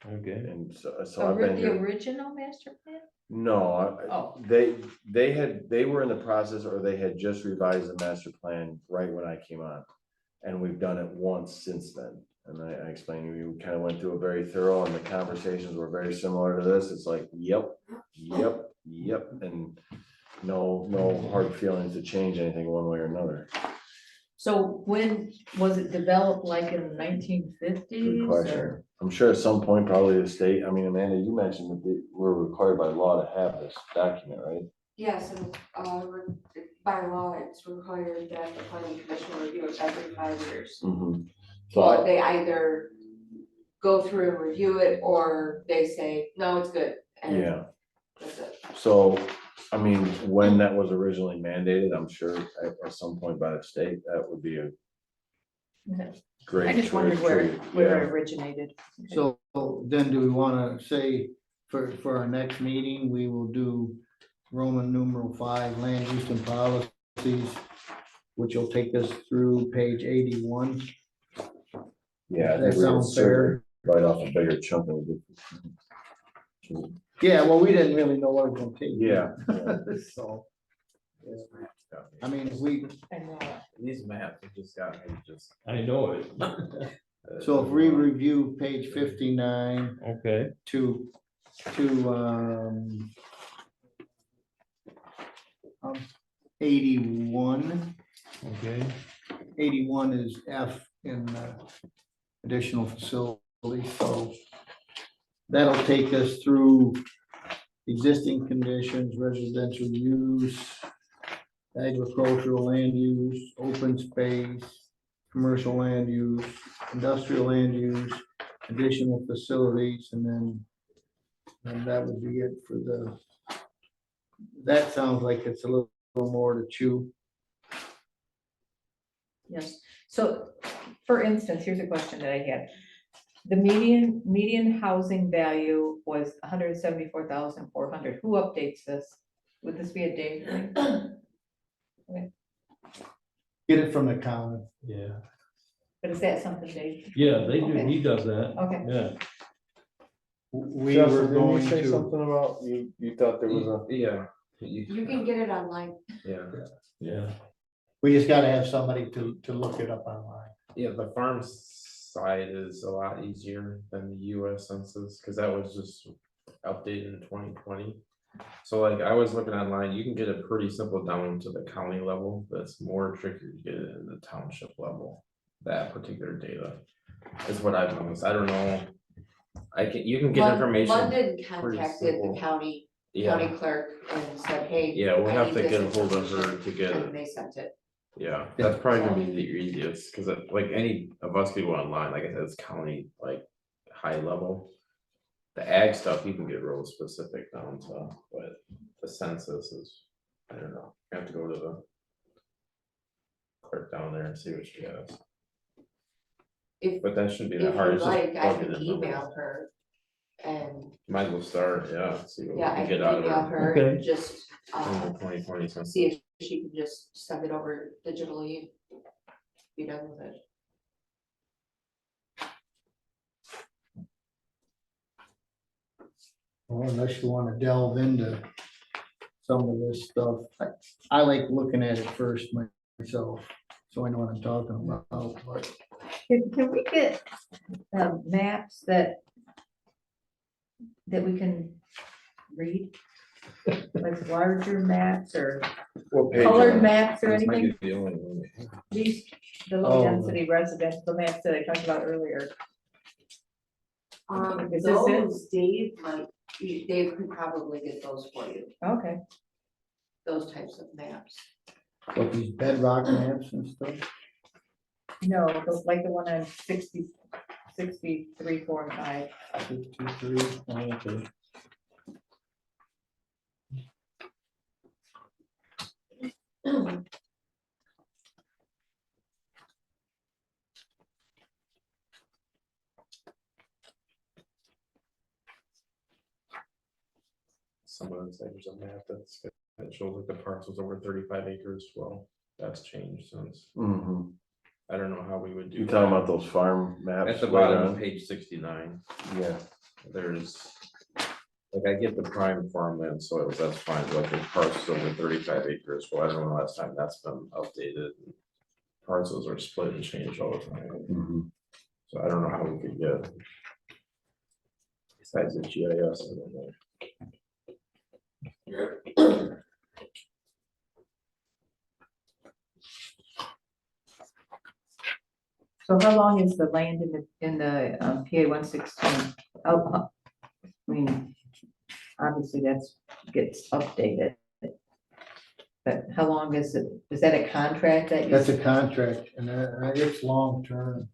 okay. And so I've been The here. original master plan? No, Oh. they were in the process, or they had just revised the master plan right when I came on. And we've done it once since then. And I explained, we kind of went through a very thorough, and the conversations were very similar to this. It's like, yep, and no hard feelings to change anything one way or another. So when was it developed, like in the 1950s? Good question. I'm sure at some point, probably the state, I mean, Amanda, you mentioned that we're required by law to have this document, right? Yes, and, by law, it's required that the planning commission will review it every 5 years. So Well, they either go through and review it, or they say, no, it's good. And yeah, that's it. so, I mean, when that was originally mandated, I'm sure at some point by the state, that would be a Okay. great. I just wondered where it Yeah. originated. So then do we want to say for our next meeting, we will do Roman numeral 5, land use and policies, which will take us through page 81. Yeah, I That think we would sounds fair. certainly bite off a bigger chunk of it. Yeah, well, we didn't really know what it was gonna take. Yeah. So, yeah. I mean, if we, I know. These maps have just got me just. I know it. so if we review page 59 Okay. to 81. Okay. 81 is F in additional facilities, so that'll take us through existing conditions, residential use, agricultural land use, open space, commercial land use, industrial land use, additional facilities, and then that would be it for the, that sounds like it's a little more to chew. Yes, so for instance, here's a question that I had. The median housing value was 174,400. Who updates this? Would this be a Dave thing? Get it from the county. Yeah. But is that something Dave? Yeah, they do. Okay. He does that. Okay. Yeah. We were going say to, something about, you thought there was a. Yeah. You can get it online. Yeah, Yeah. we just gotta have somebody to look it up online. yeah, the farm side is a lot easier than the US census, because that was just updated in 2020. So like I was looking online, you can get it pretty simple down to the county level, but it's more tricky to get it in the township level. That particular data is what I've noticed. I don't know. You can get information. London contacted simple. the county Yeah, clerk and said, hey. yeah, we'll I have need to this get a hold of her information, to get And it. they sent it. Yeah, that's probably gonna be the easiest, cause like any of us could go online, like I said, it's county, like high level. The ag stuff, you can get real specific down to, but the census is, I don't know, you have to go to the. Clerk down there and see what she has, If, but that shouldn't be if that hard. you'd It's just like, I plugging can in numbers. email her And, Might as well start, yeah, see what we yeah, I can can get out email of her. her and Okay. just, in the 2020 census. see if she can just send it over digitally. Be done with it. Well, unless you wanna delve into some of this stuff, I like looking at it first myself, so I know what I'm talking about, but. Can we get maps that we can read? Like larger maps or What page? colored maps or This might anything? be the only one we have. These, the low Oh. density residential maps that I talked about earlier. Is this it? Those Dave could probably get those for you, Okay, those types of maps. What, these bedrock maps and stuff? no, like the one on 63, 4, and 5. 53, okay. Some of those, there's a map that shows like the parcels over 35 acres, well, that's changed since, Mhm. I don't know how we would do. You talking that. about those farm maps? At the later bottom of on? page 69, Yeah, there's, like, I get the prime farmland soils, that's fine, but the parcels over 35 acres, well, I don't know last time that's been updated. Parcels are split and changed all the time, mhm. so I don't know how we could get. Besides the GIS, I don't know. So how long is the land in the PA 116? Oh, I mean, obviously gets updated. But how long is it? Is that a contract that you, That's a contract, and it's long-term.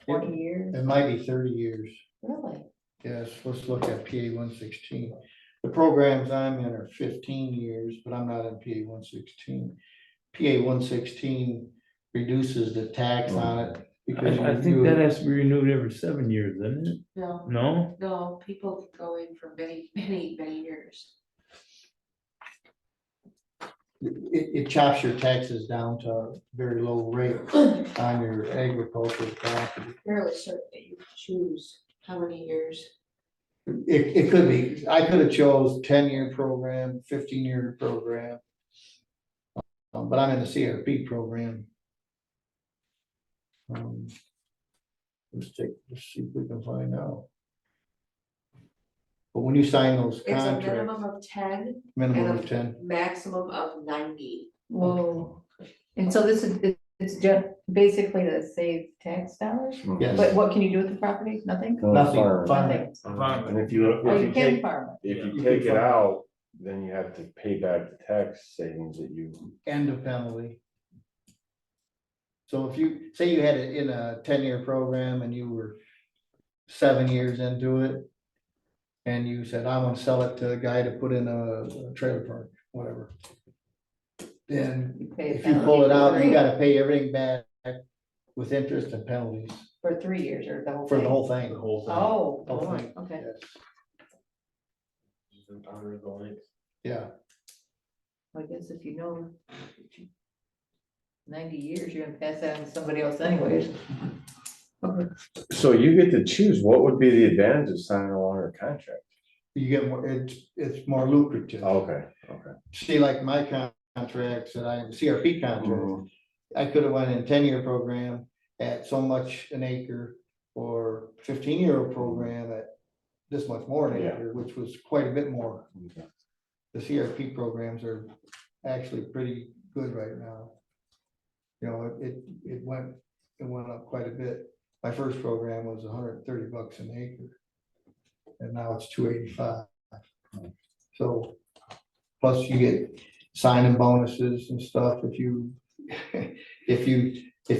20 years? It might be 30 years. Really? Yes, let's look at PA 116. The programs I'm in are 15 years, but I'm not in PA 116. PA 116 reduces the tax on it because I think that has to be renewed every 7 years, doesn't it? No, No? no, people can go in for many, many, many years. it chops your taxes down to a very low rate on your agricultural property. Fairly certain that you can choose how many years. It could be, I could have chose 10-year program, 15-year program. But I'm in the CRP program. Let's see if we can find out. But when you sign those It's a contracts, minimum of 10 minimum and of a 10, maximum of 90. Whoa. And so this is, it's just basically to save tax dollars? yes. But what can you do with the property? Nothing? No, Nothing, farm. farm. Nothing. And if you, Oh, if you you can take, farm it. if you You take can it farm. out, then you have to pay back the tax savings that you. And a penalty. So if you, say you had it in a 10-year program and you were 7 years into it. And you said, I want to sell it to a guy to put in a trailer park, whatever. Then pay a if you pull it penalty out, for you it. gotta pay everything back with interest and penalties For 3 years or the whole for thing? the whole thing. Oh, Whole Lord, thing, okay. yes. Yeah, I guess if you know 90 years, you're gonna pass that on to somebody else anyways. Okay. So you get to choose, what would be the advantage of signing a longer contract? you get more, it's more lucrative. Okay, okay. See, like my contracts that I, CRP contract, Mhm. I could have went in 10-year program at so much an acre or 15-year program at this much more an Yeah. acre, which was quite a bit more. Okay. The CRP programs are actually pretty good right now. You know, it went up quite a bit. My first program was $130 an acre. And now it's $285. So plus you get signing bonuses and stuff if you if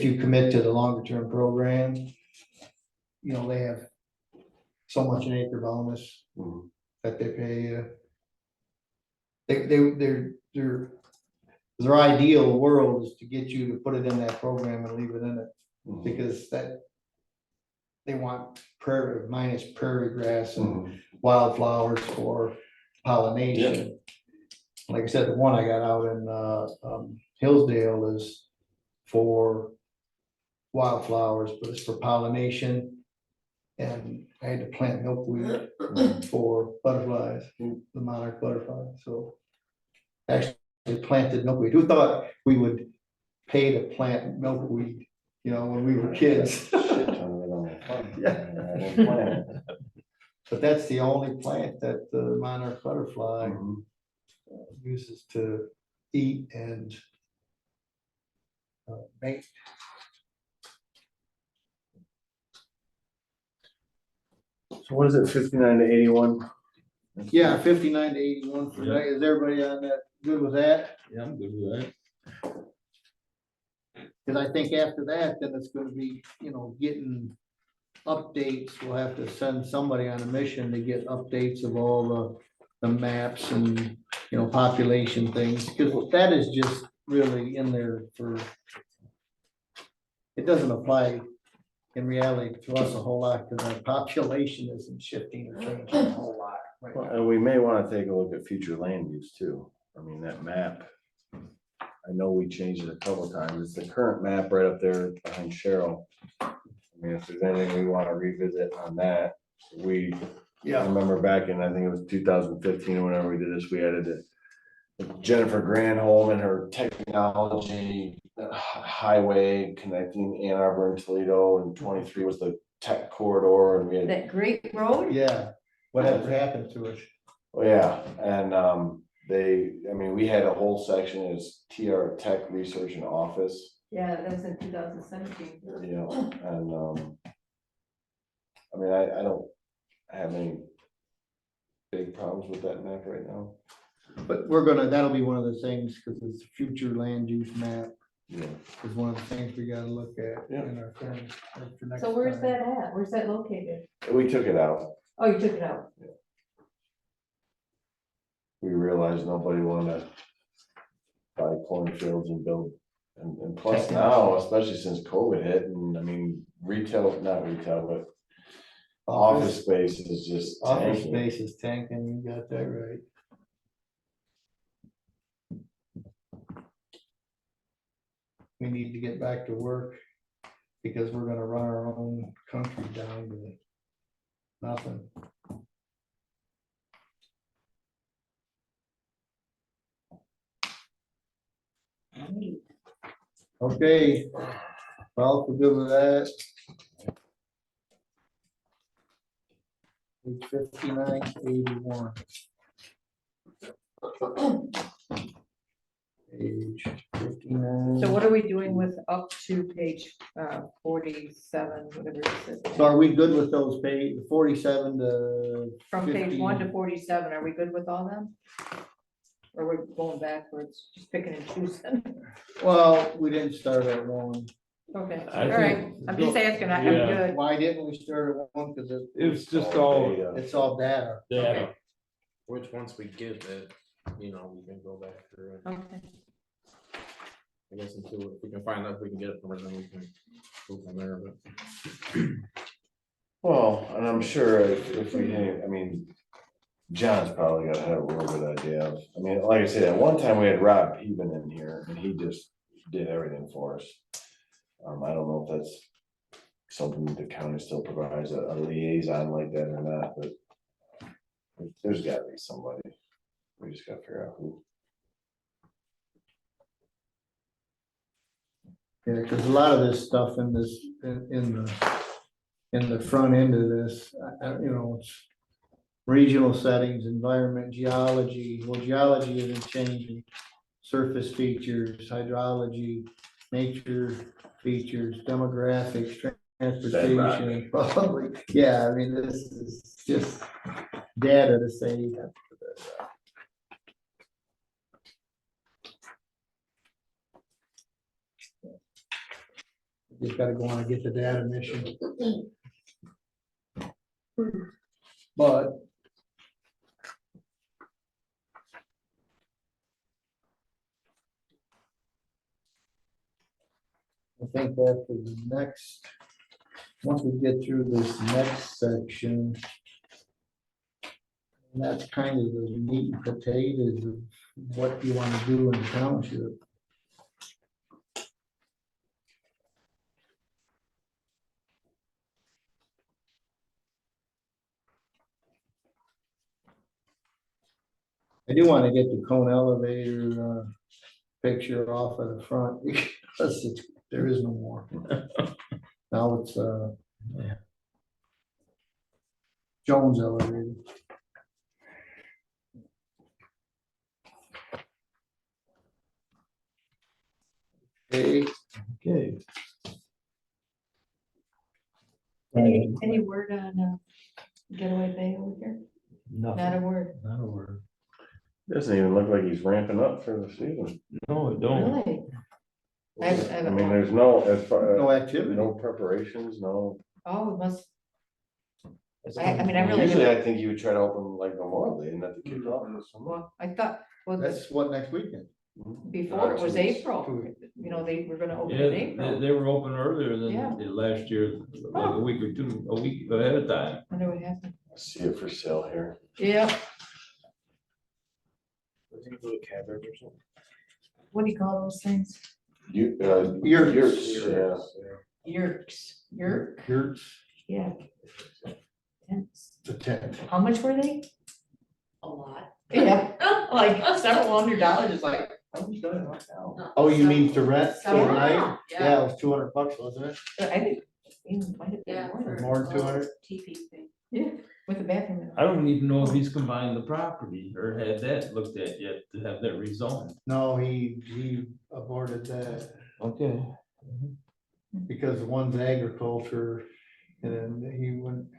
you commit to the longer term program. You know, they have so much an acre bonus Mhm. that they pay you. Their ideal world is to get you to put it in that program and leave it in it, Mhm. because they want prairie, minus prairie grass and Mhm. wildflowers for pollination. Like I said, the one I got out in Hillsdale is for wildflowers, but it's for pollination. And I had to plant milkweed for butterflies, the monarch butterfly, so. Actually planted milkweed. Who thought we would pay to plant milkweed, when we were kids? Shit ton of it on the farm. Yeah. I didn't plant it. But that's the only plant that the monarch butterfly Mhm. uses to eat and make. So what is it, 59 to 81? Yeah, 59 to 81 for that. Is everybody on that, good with that? Yeah, I'm good with that. Cause I think after that, then it's gonna be, getting updates. We'll have to send somebody on a mission to get updates of all the maps and, population things, because that is just really in there for. It doesn't apply in reality to us a whole lot, because our population isn't shifting or changing a whole lot. right Well, now. and we may wanna take a look at future land use too. I mean, that map. I know we changed it a couple of times. It's the current map right up there behind Cheryl. I mean, if there's anything we wanna revisit on that, I remember back in, I think it was 2015, whenever we did this, we added it. Jennifer Granholm and her technology highway connecting Ann Arbor and Toledo, and 23 was the tech corridor, and we had, That great road? Yeah, whatever happened to it? oh yeah, and we had a whole section is TR Tech Research and Office, Yeah, that was in 2017. and I don't have any big problems with that map right now. But that'll be one of the things, because it's a future land use map, Yeah. is one of the things we gotta look at Yeah. in our thing. for next So where's time. that at? Where's that located? We took it out. Oh, you took it out. We realized nobody wanted to buy cornfields and build, and plus now, especially since COVID hit, and not retail, but office space is just Office tanking. space is tanking, you got that right. We need to get back to work, because we're gonna run our own country down to nothing. Okay, well, we're good with that. Page 5981. Page 59. So what are we doing with up to page 47, whatever it says? So are we good with those page 47 to? From page 1 to 50? 47, are we good with all them? Or we're going backwards, just picking and choosing? Well, we didn't start at one. Okay, I all right, think- I'm just asking, I'm Yeah. good. Why didn't we start at one? Because It's just all data. it's all data. data. Which once we get it, we can go back through it. Okay, I guess until if we can find out if we can get it from her, then we can go from there, but. Well, and I'm sure if we, John's probably gotta have a real good idea of, like I said, at one time we had Rob Peven in here, and he just did everything for us. I don't know if that's something the county still provides, a liaison like that or not, but there's gotta be somebody. We just gotta figure out who. Yeah, because a lot of this stuff in the front end of this, it's regional settings, environment, geology. Well, geology isn't changing. Surface features, hydrology, nature features, demographics, transportation, probably. Yeah, this is just data to say. Just gotta go on and get the data mission. But I think after the next once we get through this next section, and that's kind of the meat and potatoes of what you want to do in the township. I do want to get the cone elevator picture off of the front because there is no more. Now it's Jones elevator. Okay. Okay. Any word on Getaway Bay over here? Not a word. Not a word. Doesn't even look like he's ramping up for the season. No, it don't. Really? I mean, there's no, as far, No activity. no preparations, no. Oh, it must, I mean, I really Usually haven't, I think you would try to open like Memorial Day and not to kick off this summer. well, I thought, well, That's what, next weekend? before it was 2 weeks. April, you know, they were gonna open Yeah, in they, April. they were open earlier Yeah. than last year, like a week or two, a week ahead of time. Wonder what happened. I see it for sale here. Yeah, I think it's a cabbage or something. what do you call those things? You, Yurts. yeah. Yurks, yurk, Yurts, yeah. Tents. the tent. How much were they? A lot. Yeah, like several $100, it's like, how much do I want now? Oh, you mean to rent for the Yeah. night? Yeah. Yeah, it was $200, wasn't it? I think, it might have Yeah. been more, More than 200? TP thing. yeah, with the bathroom. in it. I don't even know if he's combined the property or had that looked at yet to have that rezoned. No, he aborted that Okay. because one's agriculture and then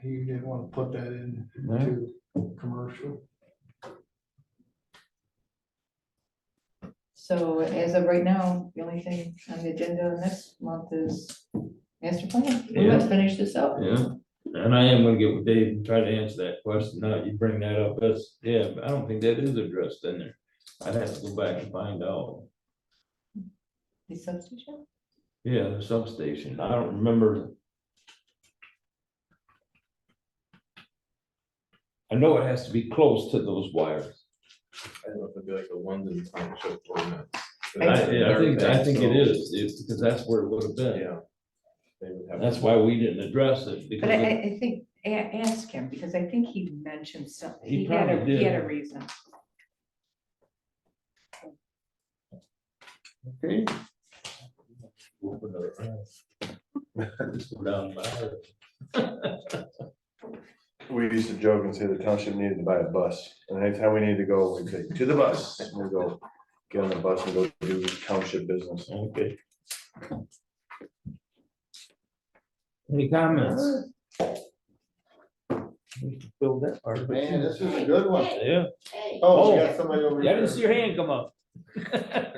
he didn't want to put that in to commercial. So as of right now, the only thing on the agenda next month is master plan. We Yeah. must finish this up. Yeah, and I am gonna get with Dave and try to answer that question. Now you bring that up, that's, yeah, but I don't think that is addressed in there. I'd have to go back and find out. The substation? Yeah, the substation, I don't remember. I know it has to be close to those wires. I don't know if it'd be like a London Township ordinance. I think it is, it's because that's where it would have been. Yeah. They would have. That's why we didn't address it, But because I think, ask him, because I think he mentioned something. He He had a, probably he had a did. reason. Okay. Just go down by. We used to joke and say the township needed to buy a bus, and anytime we needed to go, we'd say, to the bus, and we'd go get on the bus and go do township business. Okay. Any comments? Build that part of it. Man, this is a good one. Yeah, Hey. Oh, we got somebody over yeah, I here. didn't see your hand come up.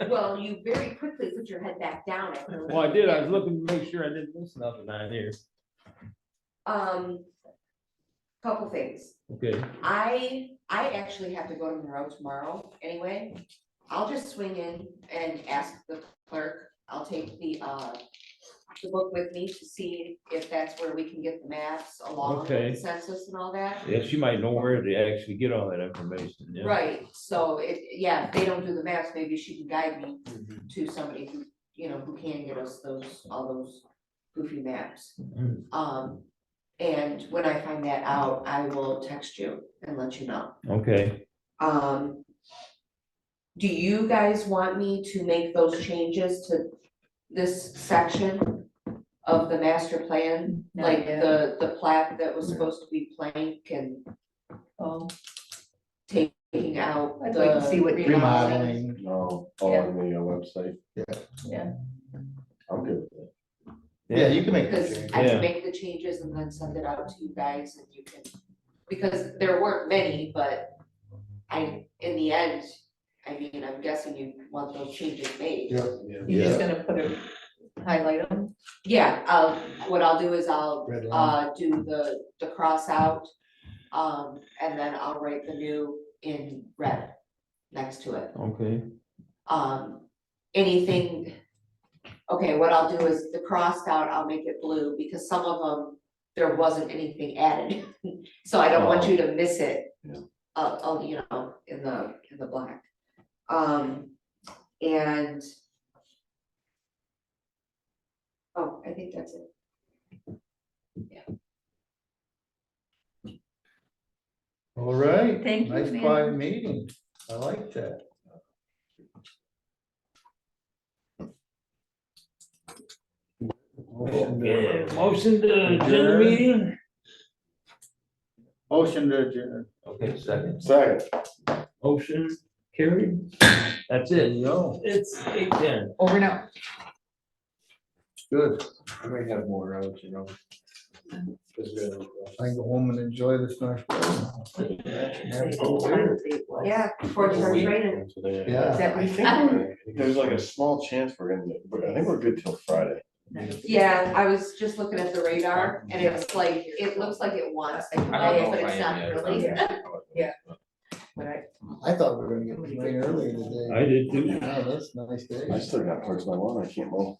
Well, you very quickly put your head back down. after- Well, I did, I was looking to make sure I didn't miss nothing out here. Couple things. Okay, I actually have to go to Monroe tomorrow anyway. I'll just swing in and ask the clerk. I'll take the book with me to see if that's where we can get the maps along with Okay. the census and all that. yeah, she might know where to actually get all that information, yeah. Right, so yeah, if they don't do the maps, maybe she can guide me Mm-hmm. to somebody who, who can get us all those goofy maps. Mhm. And when I find that out, I will text you and let you know. Okay, Do you guys want me to make those changes to this section of the master plan? Not Like yet. the plat that was supposed to be blank and Oh, taking out I'd like to see what the Remodeling. No, all on the website. yeah. I'm good with it. Yeah, you can make that Because change. I Yeah. can make the changes and then send it out to you guys and you can, because there weren't many, but in the end, I mean, I'm guessing you want those changes made. Yeah. You're just gonna put a highlight them? Yeah, what I'll do is I'll Red line. do the cross out. And then I'll write the new in red next to it. okay, Anything Okay, what I'll do is the crossed out, I'll make it blue, because some of them, there wasn't anything added. So I don't want you to miss it. Yeah. You know, in the black. And. Oh, I think that's it. All right. Thank you, Nice man. quiet meeting. I like that. Okay, motion to adjourn the meeting? Motion to adjourn. Okay, second. Second. Motion carried. That's it. It's 8:10. Over now. Good. I might have more out, you know. I can go home and enjoy this nice weather. Yeah, before it starts raining. Yeah. Is that I what think there's like a small chance we're gonna, I think we're good till Friday. Yeah, I was just looking at the radar and it was like, it looks like it wants to come out, but it's not really. But I thought we were gonna get rain earlier today. I did too. Yeah, that's a nice day. I still got parts of my lawn I can't mow.